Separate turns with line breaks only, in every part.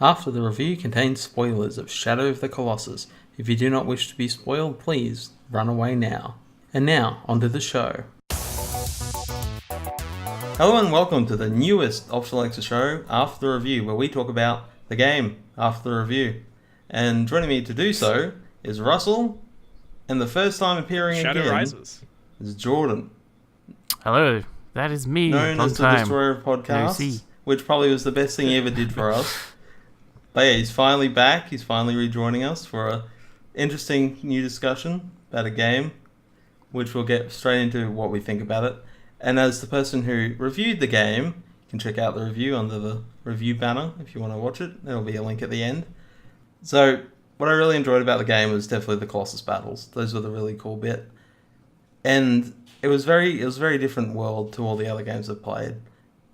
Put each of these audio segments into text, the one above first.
After the review contains spoilers of Shadow of the Colossus. If you do not wish to be spoiled, please run away now. And now, onto the show. Hello and welcome to the newest Optional Extra show, After the Review, where we talk about the game after the review. And joining me to do so is Russell, and the first time appearing
Shadow
again
Rises.
is Jordan.
Hello, that is me.
Known
Long
as the
time.
Destroyer of Podcasts,
No,
which probably was the best thing he ever did for us. But yeah, he's finally back. He's finally rejoining us for a interesting new discussion about a game, which we'll get straight into what we think about it. And as the person who reviewed the game, you can check out the review under the review banner if you want to watch it. There'll be a link at the end. So what I really enjoyed about the game was definitely the Colossus battles. Those were the really cool bit. And it was very different world to all the other games I've played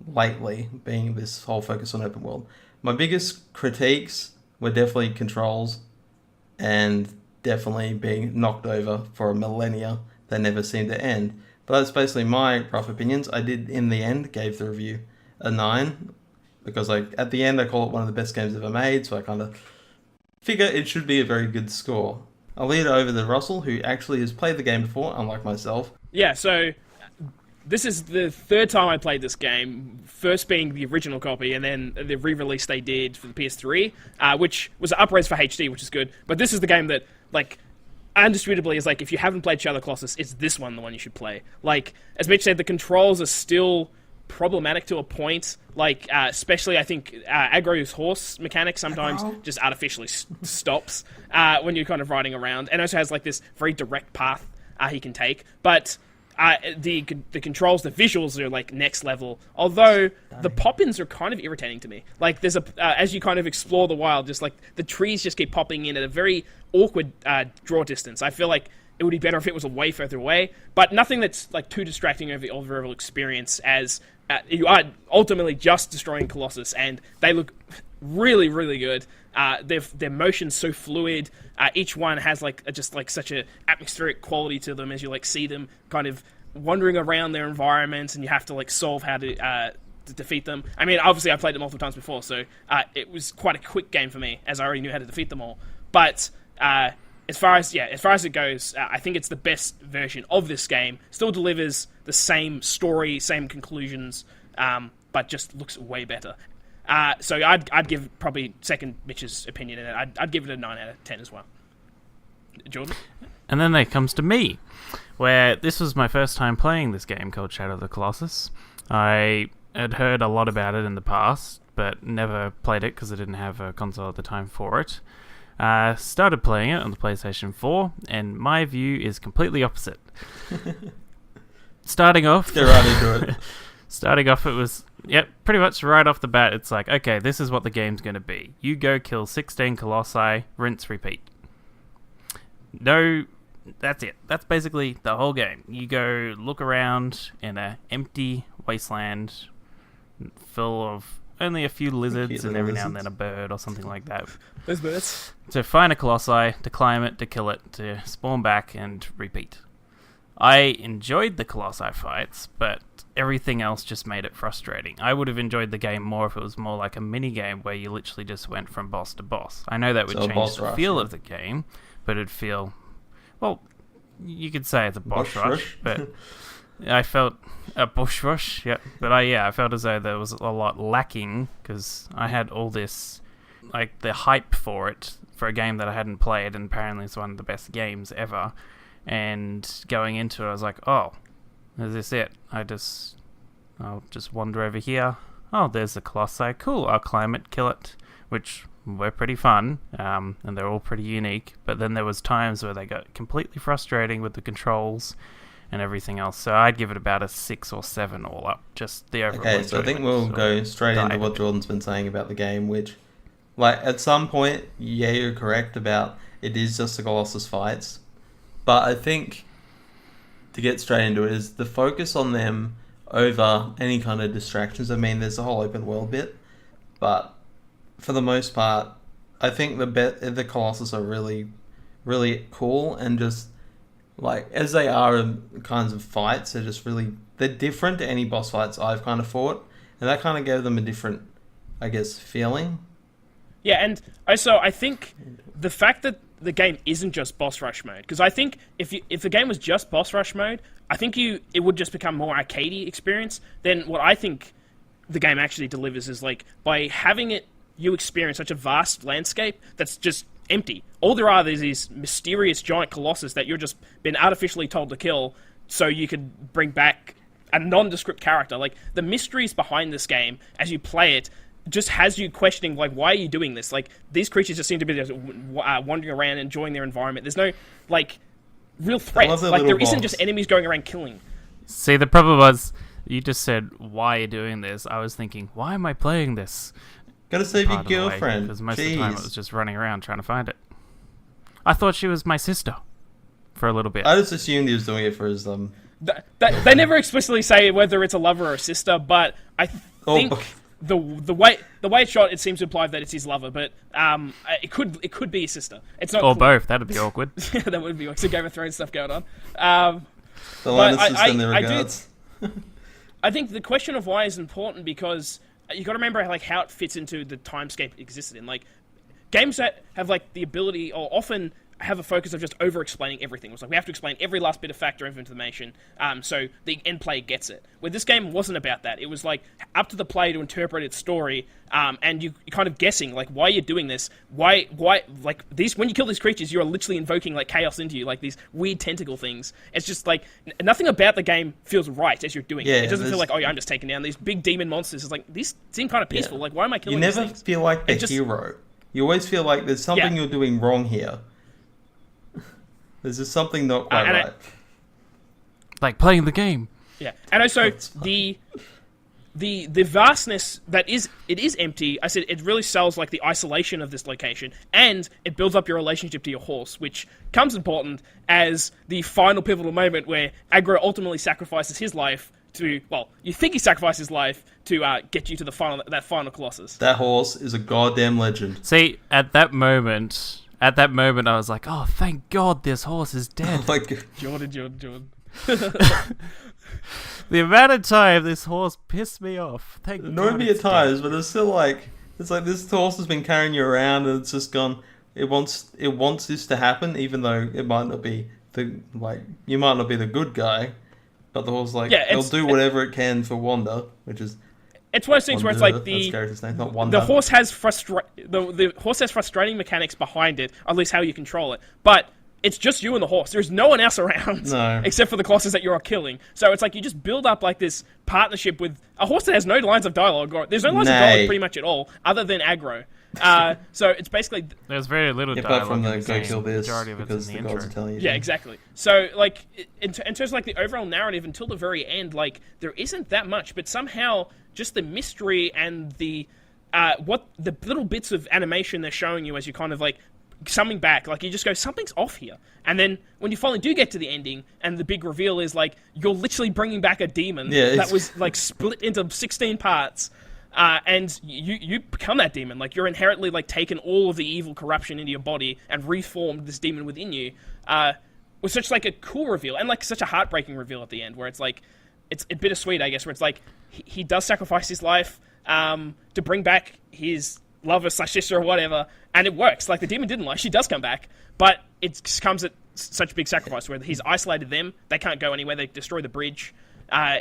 lately, being this whole focus on open world. My biggest critiques were definitely controls and definitely being knocked over for a millennia that never seemed to end. But that's basically my rough opinions. I did, in the end, gave the review a 9 because at the end I call it one of the best games ever made, so I kind of figure it should be a very good score. I'll lead it over to Russell, who actually has played the game before, unlike myself.
Yeah, so this is the third time I played this game, first being the original copy, and then the re-release they did for the PS3, which was an up-res for HD, which is good. But this is the game that, undisputably is if you haven't played Shadow of the Colossus, it's this one the one you should play. As Mitch said, the controls are still problematic to a point. Especially I think Aggro's horse mechanic sometimes just artificially stops when you're kind of riding around, and also has this very direct path he can take. But the controls, the visuals are next level. Although the pop-ins are kind of irritating to me. There's as you kind of explore the wild, just the trees just keep popping in at a very awkward draw distance. I feel like it would be better if it was way further away, but nothing that's too distracting over the overall experience, as you are ultimately just destroying Colossus, and they look really, really good. Their motion's so fluid. Each one has such a atmospheric quality to them as you see them kind of wandering around their environments, and you have to solve how to defeat them. I mean, obviously I played them multiple times before, so it was quite a quick game for me, as I already knew how to defeat them all. But as far as it goes, I think it's the best version of this game. Still delivers the same story, same conclusions, but just looks way better. So I'd give probably second Mitch's opinion in it. I'd give it a 9 out of 10 as well. Jordan?
And then there comes to me, where this was my first time playing this game called Shadow of the Colossus. I had heard a lot about it in the past, but never played it because I didn't have a console at the time for it. Started playing it on the PlayStation 4, and my view is completely opposite. Starting off...
Get right into it.
Starting off, it was, pretty much right off the bat, it's okay, this is what the game's going to be. You go kill 16 Colossi, rinse, repeat. No, that's it. That's basically the whole game. You go look around in an empty wasteland full of only a few lizards and every now and then a bird or something like that.
Those birds.
To find a Colossi, to climb it, to kill it, to spawn back and repeat. I enjoyed the Colossi fights, but everything else just made it frustrating. I would have enjoyed the game more if it was more like a mini-game where you literally just went from boss to boss. I know that would change the feel of the game, but it'd feel... Well, you could say it's a boss rush, but I felt... A bush rush, yeah. But I felt as though there was a lot lacking, because I had all this... the hype for it, for a game that I hadn't played, and apparently it's one of the best games ever. And going into it, I was like, oh, is this it? I'll just wander over here. Oh, there's the Colossi. Cool, I'll climb it, kill it, which were pretty fun, and they're all pretty unique. But then there was times where they got completely frustrating with the controls and everything else. So I'd give it about a 6 or 7 all up, just the overall.
Okay, so I think we'll go straight into what Jordan's been saying about the game, which, at some point, you're correct about it is just the Colossus fights. But I think, to get straight into it, is the focus on them over any kind of distractions. I mean, there's a whole open world bit, but for the most part, I think the Colossus are really, really cool, and just, as they are in kinds of fights, they're different to any boss fights I've kind of fought, and that kind of gave them a different, I guess, feeling.
Yeah, and also I think the fact that the game isn't just boss rush mode, because I think if the game was just boss rush mode, I think it would just become more arcadey experience. Then what I think the game actually delivers is like by having it, you experience such a vast landscape that's just empty. All there are is these mysterious giant colossus that you're just been artificially told to kill, so you could bring back a nondescript character. Like the mysteries behind this game as you play it just has you questioning, like, why are you doing this? Like, these creatures just seem to be just, wandering around, enjoying their environment. There's no, like, real threats. Like, there isn't just enemies going around killing.
See, the problem was, you just said, why are you doing this? I was thinking, why am I playing this?
Gotta save your girlfriend.
Because most of the time it was just running around trying to find it. I thought she was my sister for a little bit.
I just assumed he was doing it for his,
They never explicitly say whether it's a lover or a sister, but I think... The way it's shot, it seems to imply that it's his lover, but it could be his sister. It's not.
Or
clear.
both. That'd be awkward.
Yeah, that would be some Game of Thrones stuff going on.
The Lannisters in their regards.
I think the question of why is important because you got to remember like how it fits into the timescape it existed in. Like games that have like the ability or often have a focus of just over-explaining everything. It's like we have to explain every last bit of fact or information, so the end player gets it. Where this game wasn't about that. It was like up to the player to interpret its story, and you're kind of guessing like why you're doing this. Why like these when you kill these creatures, you're literally invoking like chaos into you, like these weird tentacle things. It's just like nothing about the game feels right as you're doing it. It doesn't feel like I'm just taking down these big demon monsters. It's like these seem kind of peaceful. Like why am I killing?
You
these
never
things?
feel like the hero. You always feel like there's something you're doing wrong here. There's just something not quite right.
Like playing the game.
Yeah, and also the vastness that is empty. I said it really sells like the isolation of this location, and it builds up your relationship to your horse, which comes important as the final pivotal moment where Agro ultimately sacrifices his life to. Well, you think he sacrificed his life to get you to that final Colossus.
That horse is a goddamn legend.
See, at that moment, I was like, oh, thank God this horse is dead.
Oh my God.
Jordan.
The amount of time this horse pissed me off. Thank God.
Annoyed me at times, but it's still like this horse has been carrying you around and it's just gone. It wants this to happen, even though it might not be you might not be the good guy, but the horse it'll do whatever it can for Wanda, which is.
It's one of those things where it's like the horse has frustrating mechanics behind it, or at least how you control it. But it's just you and the horse. There's no one else around, except for the Colossus that you're killing. So it's like you just build up like this partnership with a horse that has no lines of dialogue. Or there's no lines of dialogue pretty much at all, other than aggro. So it's basically
there's very little
dialogue. Apart from
the
go kill this
because
the gods are telling you.
Yeah, exactly. So like in terms of like the overall narrative until the very end, like there isn't that much, but somehow just the mystery and the little bits of animation they're showing you as you kind of like summing back, like you just go, something's off here. And then when you finally do get to the ending, and the big reveal is like you're literally bringing back a demon that was like split into 16 parts, and you become that demon. Like you're inherently like taken all of the evil corruption into your body and reformed this demon within you. Was such like a cool reveal and like such a heartbreaking reveal at the end, where it's like it's bittersweet, I guess, where it's like he does sacrifice his life to bring back his lover / sister or whatever, and it works. Like the demon didn't lie; she does come back, but it comes at such a big sacrifice where he's isolated them. They can't go anywhere. They destroy the bridge.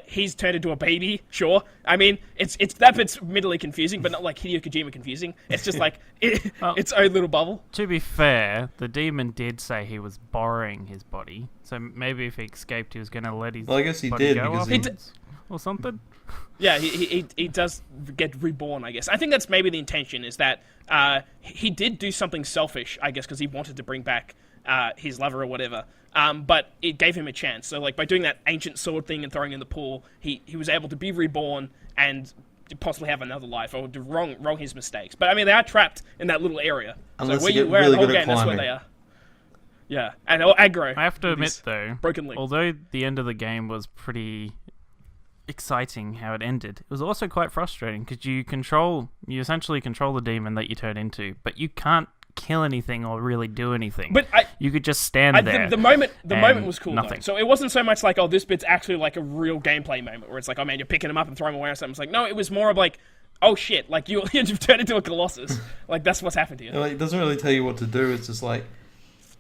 He's turned into a baby. Sure, I mean it's that bit's admittedly confusing, but not like Hideo Kojima confusing. It's just like its own little bubble.
To be fair, the demon did say he was borrowing his body, so maybe if he escaped, he was going to let his.
Well, I guess he
body
did
go
because
or something.
Yeah, he does get reborn, I guess. I think that's maybe the intention, is that he did do something selfish, I guess, because he wanted to bring back his lover or whatever. But it gave him a chance. So, like, by doing that ancient sword thing and throwing in the pool, he was able to be reborn and to possibly have another life, or to wrong his mistakes. But, I mean, they are trapped in that little area.
Unless
so
you get
where
really
the whole
good at
game, that's where
climbing.
they are. Yeah, and aggro.
I have to admit, though,
broken link.
although the end of the game was pretty exciting how it ended, it was also quite frustrating because you essentially control the demon that you turn into, but you can't kill anything or really do anything.
But
you could just stand there.
The moment was cool.
Nothing.
Though. So it wasn't so much like, oh, this bit's actually like a real gameplay moment where it's like, oh man, you're picking him up and throwing him away or something. It's like, no, it was more of like oh shit, like you've turned into a Colossus. Like that's what's happened to you.
Like, it doesn't really tell you what to do. It's just like,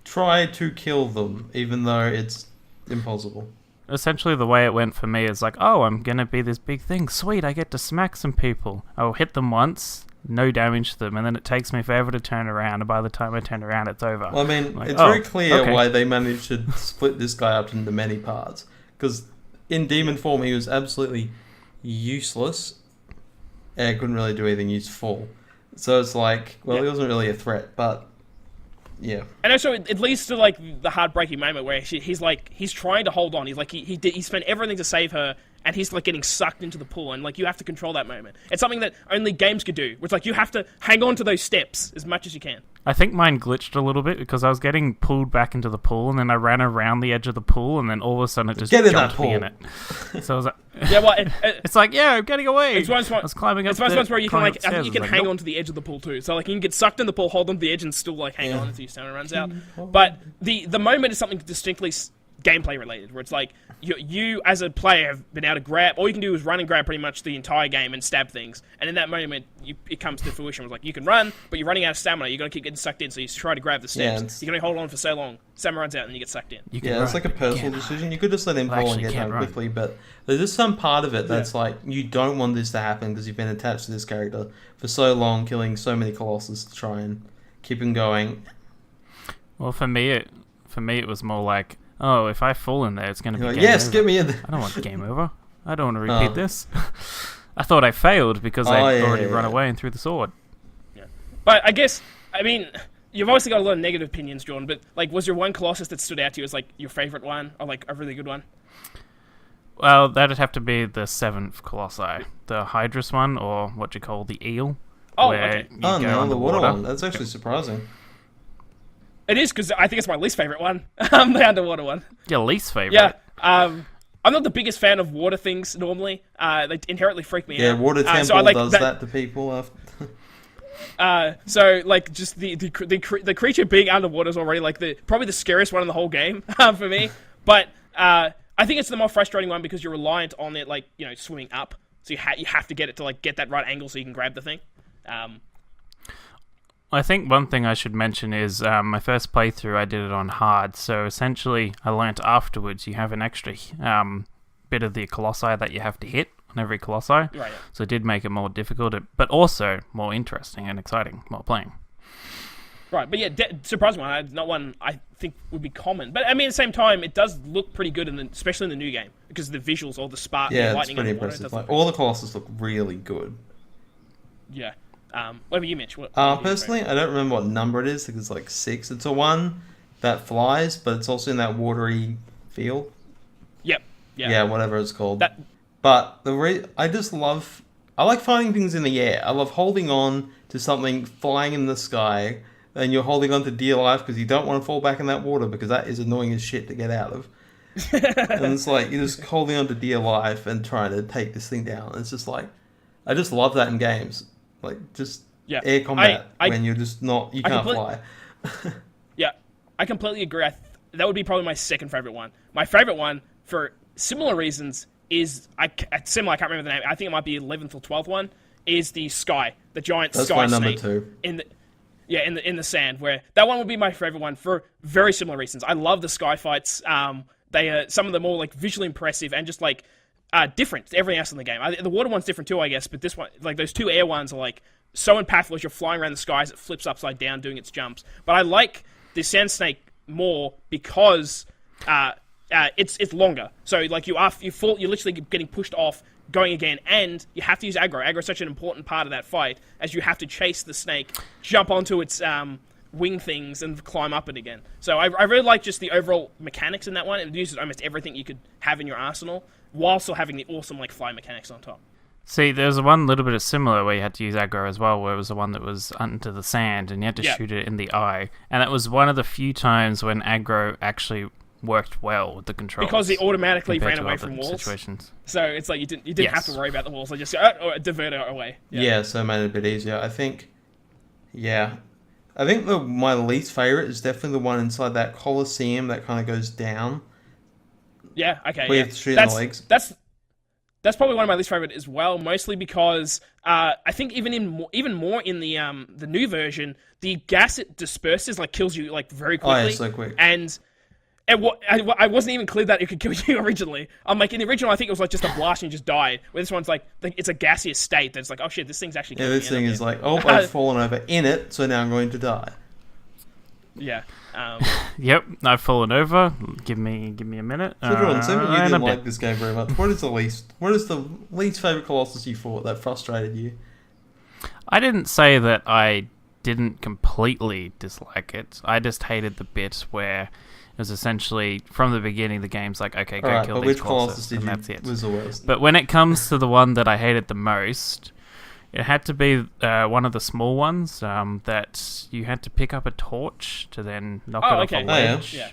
try to kill them, even though it's impossible.
Essentially, the way it went for me is like, oh, I'm going to be this big thing. Sweet, I get to smack some people. I'll hit them once, no damage to them, and then it takes me forever to turn around, and by the time I turn around, it's over.
Well, I mean,
like,
it's very clear why they managed to split this guy up into many parts. Because in demon form, he was absolutely useless, and couldn't really do anything useful. So it's like, well, he wasn't really a threat, but yeah.
And also, it leads to like the heartbreaking moment where he's trying to hold on. He's like he spent everything to save her, and he's like getting sucked into the pool, and like you have to control that moment. It's something that only games could do. Which like you have to hang on to those steps as much as you can.
I think mine glitched a little bit because I was getting pulled back into the pool, and then I ran around the edge of the pool, and then all of a sudden it just jumped me in it. So I was like,
yeah, well,
it's like, yeah, I'm getting away.
It's one
I was climbing up.
It's one of those ones where you can like, I think you can hang
nope.
on to the edge of the pool too. So like you can get sucked in the pool, hold on to the edge, and still like hang on until your stamina runs out. But the moment is something distinctly gameplay related, where it's like you as a player have been able to grab. All you can do is run and grab pretty much the entire game and stab things. And in that moment, it comes to fruition. It's like you can run, but you're running out of stamina. You're gonna keep getting sucked in, so you try to grab the steps. You're gonna hold on for so long. Stamina runs out, and you get sucked in.
Yeah, it's like a personal decision. You could just let him fall and get done quickly, but there's just some part of it that's like you don't want this to happen because you've been attached to this character for so long, killing so many Colossus to try and keep him going.
Well, for me, it was more like, oh, if I fall in there, it's going to be
like,
game
yes,
over.
get me in there.
I don't want game over. I don't want to repeat this. I thought I failed because I'd already run away and threw the sword.
Yeah. But I guess, I mean, you've obviously got a lot of negative opinions, Jordan, but like, was there one Colossus that stood out to you as like your favorite one or like a really good one?
Well, that'd have to be the 7th Colossi. The Hydrus one, or what you call the eel.
Oh, okay.
Oh, no, the water one. That's actually surprising.
It is, because I think it's my least favorite one. The underwater one.
Your least favorite?
Yeah. I'm not the biggest fan of water things normally. They inherently freak me out.
Yeah, Water Temple
so
does that to people.
So like just the creature being underwater is already like probably the scariest one in the whole game for me. But I think it's the more frustrating one because you're reliant on it, like, you know, swimming up. So you have to get it to like get that right angle so you can grab the thing.
I think one thing I should mention is my first playthrough I did it on hard, so essentially I learnt afterwards you have an extra bit of the Colossi that you have to hit on every Colossi,
Right, yeah.
So it did make it more difficult, but also more interesting and exciting while playing.
Right, but yeah, surprising one, not one I think would be common. But I mean, at the same time, it does look pretty good, especially in the new game, because of the visuals, all the spark, the lightning,
it's pretty impressive. Like, all the Colossus look really good.
Yeah. What about you, Mitch?
Personally, I don't remember what number it is. I think it's like 6. It's a one that flies, but it's also in that watery field.
Yep. Yeah.
Yeah, whatever it's called.
But
I like finding things in the air. I love holding on to something flying in the sky, and you're holding on to dear life because you don't want to fall back in that water because that is annoying as shit to get out of. And it's like you're just holding on to dear life and trying to take this thing down. It's just like, I just love that in games. Like, just air combat when you're just you can't fly.
Yeah, I completely agree. That would be probably my second favorite one. My favorite one, for similar reasons, is I can't remember the name. I think it might be 11th or 12th one. Is the giant
That's
sky
my number
snake
2.
in the sand. Where that one would be my favorite one for very similar reasons. I love the sky fights. They are some of the more like visually impressive and just like different to everything else in the game. The water one's different too, I guess, but this one, like those two air ones, are like so impactful as you're flying around the skies. It flips upside down doing its jumps. But I like the sand snake more because it's longer. So like you're literally getting pushed off, going again, and you have to use aggro. Aggro is such an important part of that fight, as you have to chase the snake, jump onto its wing things, and climb up it again. So I really like just the overall mechanics in that one. It uses almost everything you could have in your arsenal, while still having the awesome like fly mechanics on top.
See, there's one little bit of similar where you had to use aggro as well, where it was the one that was under the sand, and you had to shoot it in the eye. And that was one of the few times when aggro actually worked well with the controls.
Because it automatically ran away from walls.
Situations.
So it's like you didn't have to worry about the walls. Like just or divert it away.
Yeah, so it made it a bit easier. I think my least favorite is definitely the one inside that Colosseum that kind of goes down.
Yeah, okay.
Where you have to shoot in the legs.
That's probably one of my least favorite as well, mostly because I think even more in the new version, the gas it disperses like kills you like very quickly.
Oh, yeah, so quick.
And I wasn't even clear that it could kill you originally. I'm like, in the original, I think it was like just a blast and you just died. Where this one's like it's a gaseous state that's like, oh shit, this thing's actually killing me.
This thing is like, oh, I've fallen over in it, so now I'm going to die.
Yeah.
Yep, I've fallen over. Give me a minute.
So Jordan, you
and
didn't
I'm
like
dead.
this game very much. What is the least favorite Colossus you fought that frustrated you?
I didn't say that I didn't completely dislike it. I just hated the bit where it was essentially from the beginning the game's like, okay, go
Alright,
kill
but
these
which Colossus
and
did
that's
you
it.
was the worst?
But when it comes to the one that I hated the most, it had to be one of the small ones that you had to pick up a torch to then knock it off a ledge.
Yeah.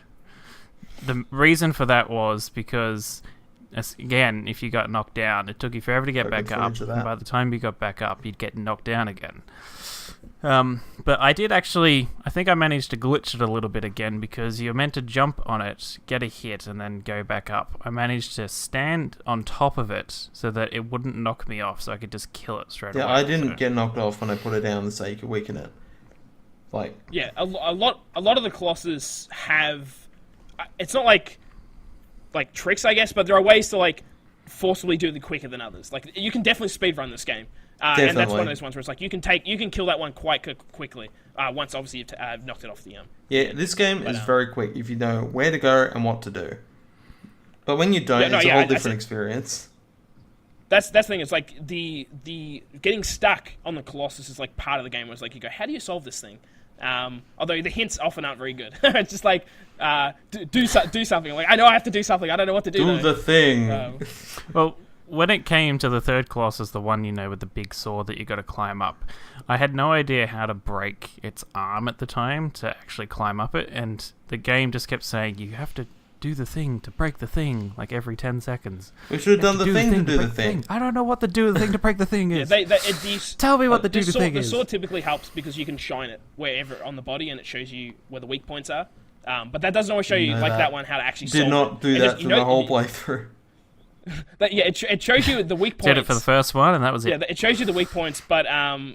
The reason for that was because, again, if you got knocked down, it took you forever to get back up. And by the time you got back up, you'd get knocked down again. But I think I managed to glitch it a little bit again because you're meant to jump on it, get a hit, and then go back up. I managed to stand on top of it so that it wouldn't knock me off, so I could just kill it straight away.
Yeah, I didn't get knocked off when I put it down so you could weaken it. Like,
yeah, a lot of the Colossus have. It's not like tricks, I guess, but there are ways to like forcibly do it quicker than others. Like you can definitely speedrun this game. And that's one of those ones where it's like you can kill that one quite quickly once obviously you've knocked it off the
Yeah, this game is very quick if you know where to go and what to do. But when you don't, it's a whole different experience.
That's the thing. It's like the getting stuck on the Colossus is like part of the game where it's like you go, how do you solve this thing? Although the hints often aren't very good. It's just like do something. Like I know I have to do something. I don't know what to do.
Do the thing.
Well, when it came to the third Colossus, the one, with the big sword that you got to climb up, I had no idea how to break its arm at the time to actually climb up it, and the game just kept saying, you have to do the thing to break the thing, like every 10 seconds.
We should have done the thing to do the thing.
I don't know what the do the thing to break the thing is.
Yeah,
Tell me what the do the thing is.
The sword typically helps because you can shine it wherever on the body, and it shows you where the weak points are. But that doesn't always show you, like that one, how to actually solve it.
Did not do that for the whole playthrough.
But yeah, it shows you the weak points.
Did it for the first one, and that was it.
Yeah, it shows you the weak points, but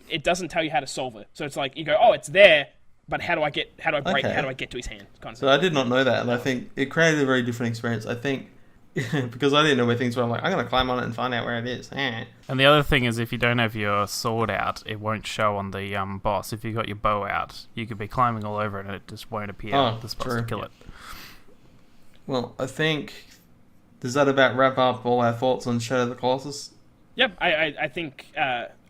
it doesn't tell you how to solve it. So it's like you go, oh, it's there, but how do I get to his hand? Kind of
so I did not know that, and I think it created a very different experience. I think because I didn't know where things were, I'm like, I'm gonna climb on it and find out where it is.
And the other thing is, if you don't have your sword out, it won't show on the boss. If you got your bow out, you could be climbing all over it, and it just won't appear the spots to kill it.
Well, I think. Does that about wrap up all our thoughts on Shadow of the Colossus?
Yep, I think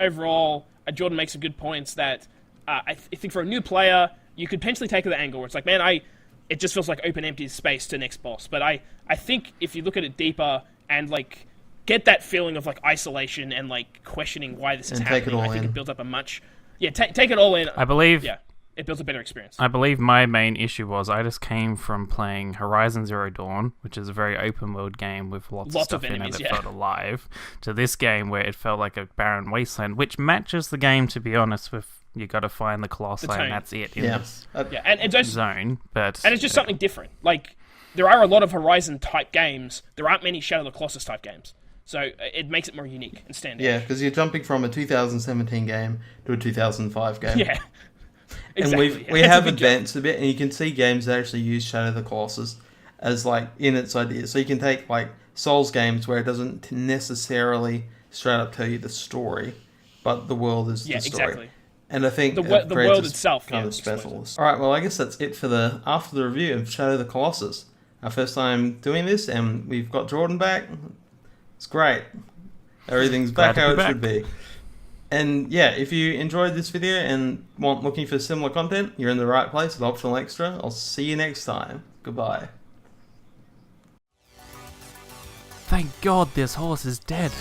overall, Jordan makes some good points that I think for a new player, you could potentially take the angle where it's like, man, it just feels like open empty space to next boss. But I think if you look at it deeper and like get that feeling of like isolation and like questioning why this is happening, I think it builds up a much... Yeah, take it all in.
I believe...
Yeah. It builds a better experience.
I believe my main issue was I just came from playing Horizon Zero Dawn, which is a very open world game with lots of stuff
enemies,
in it that felt alive, to this game where it felt like a barren wasteland, which matches the game, to be honest, with you got to find the Colossi and that's it in this
and just,
zone. But
and it's just something different. Like, there are a lot of Horizon-type games. There aren't many Shadow of the Colossus-type games. So it makes it more unique and standout.
Yeah, because you're jumping from a 2017 game to a 2005 game.
Yeah. Exactly.
And we have advanced a bit, and you can see games that actually use Shadow of the Colossus as like in its idea. So you can take like Souls games where it doesn't necessarily straight up tell you the story, but the world is the story.
Exactly.
And I think
the world itself
kind of special. All right, well I guess that's it for after the review of Shadow of the Colossus. Our first time doing this, and we've got Jordan back. It's great. Everything's back how it should be. And yeah, if you enjoyed this video and looking for similar content, you're in the right place with Optional Extra. I'll see you next time. Goodbye.
Thank God this horse is dead.